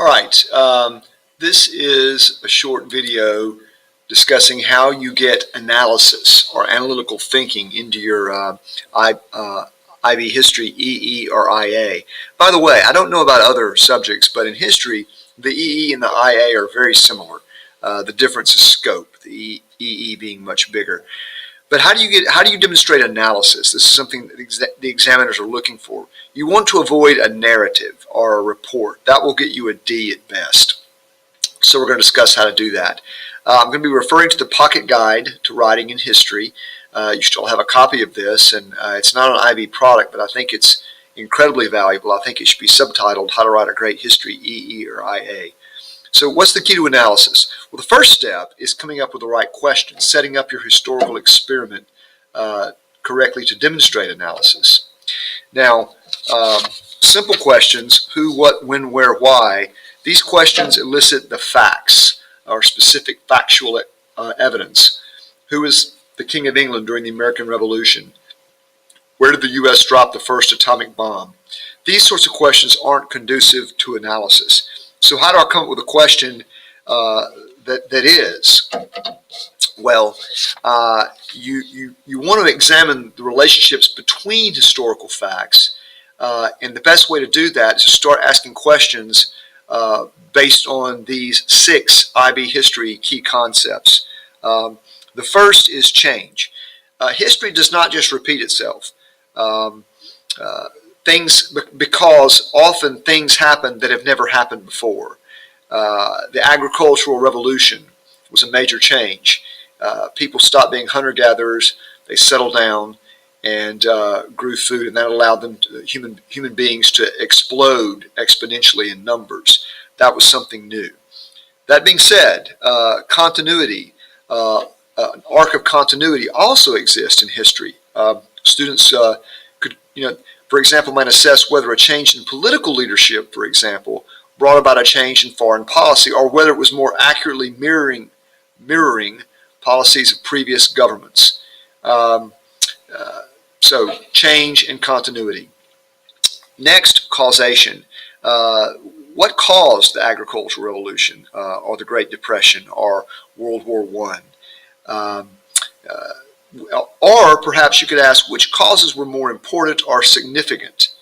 right, this is a short video discussing how you get analysis or analytical thinking into your IB history, EE, or IA. By the way, I don't know about other subjects, but in history, the EE and the IA are very similar. The difference is scope, the EE being much bigger. But how do you demonstrate analysis? This is something that the examiners are looking for. You want to avoid a narrative or a report. That will get you a D at best. So we're going to discuss how to do that. I'm going to be referring to the Pocket Guide to Writing in History. You should all have a copy of this, and it's not an IB product, but I think it's incredibly valuable. I think it should be subtitled How to Write a Great History, EE or IA. So what's the key to analysis? Well, the first step is coming up with the right question, setting up your historical experiment correctly to demonstrate analysis. Now, simple questions, who, what, when, where, why, these questions elicit the facts or specific factual evidence. Who is the King of England during the American Revolution? Where did the U.S. drop the first atomic bomb? These sorts of questions aren't conducive to analysis. So how do I come up with a question that is? Well, you want to examine the relationships between historical facts, and the best way to do that is to start asking questions based on these 6 IB history key concepts. The first is change. History does not just repeat itself. Because often things happen that have never happened before. The agricultural revolution was a major change. People stopped being hunter-gatherers, they settled down and grew food, and that allowed them human beings to explode exponentially in numbers. That was something new. That being said, continuity, an arc of continuity also exists in history. Students could, for example, might assess whether a change in political leadership, for example, brought about a change in foreign policy, or whether it was more accurately mirroring policies of previous governments. So change and continuity. Next, causation. What caused the agricultural revolution, or the Great Depression, or World War I? Or perhaps you could ask which causes were more important or significant,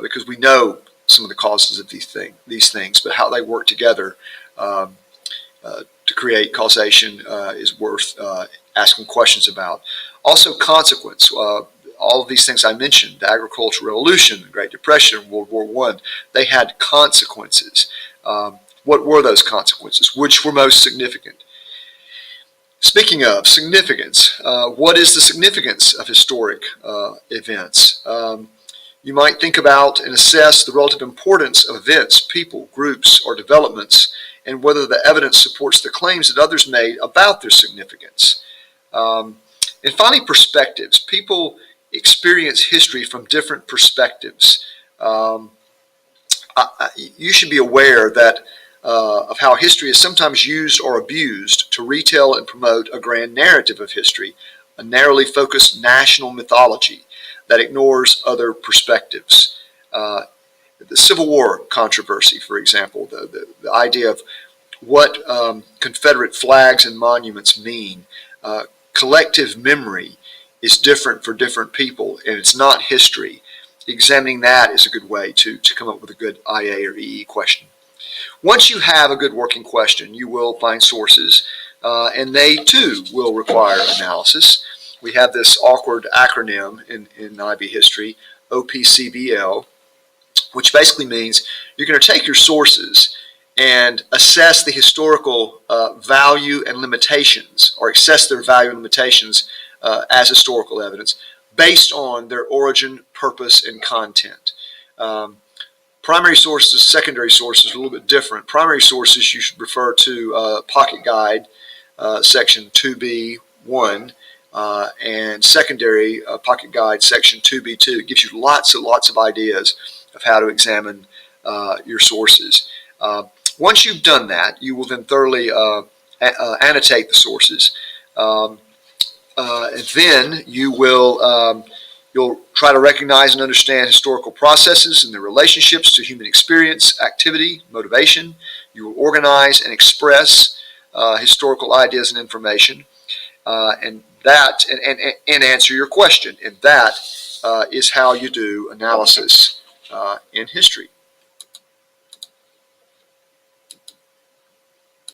because we know some of the causes of these things, but how they work together to create causation is worth asking questions about. Also, consequence. All of these things I mentioned, the agricultural revolution, the Great Depression, World War I, they had consequences. What were those consequences? Which were most significant? Speaking of significance, what is the significance of historic events? You might think about and assess the relative importance of events, people, groups, or developments, and whether the evidence supports the claims that others made about their significance. And finally, perspectives. People experience history from different perspectives. You should be aware that of how history is sometimes used or abused to retell and promote a grand narrative of history, a narrowly focused national mythology that ignores other perspectives. The Civil War controversy, for example, the idea of what Confederate flags and monuments mean. Collective memory is different for different people, and it's not history. Examining that is a good way to come up with a good IA or EE question. Once you have a good working question, you will find sources, and they too will require analysis. We have this awkward acronym in IB history, OPCBL, which basically means you're going to take your sources and assess the historical value and limitations, or assess their value and limitations as historical evidence based on their origin, purpose, and content. Primary sources, secondary sources are a little bit different. Primary sources you should refer to Pocket Guide, section 2B1, and secondary Pocket Guide, section 2B2. It gives you lots of ideas of how to examine your sources. Once you've done that, you will then thoroughly annotate the sources. And then you will You'll try to recognize and understand historical processes and their relationships to human experience, activity, motivation. You will organize and express historical ideas and information, and answer your question. And that is how you do analysis in history.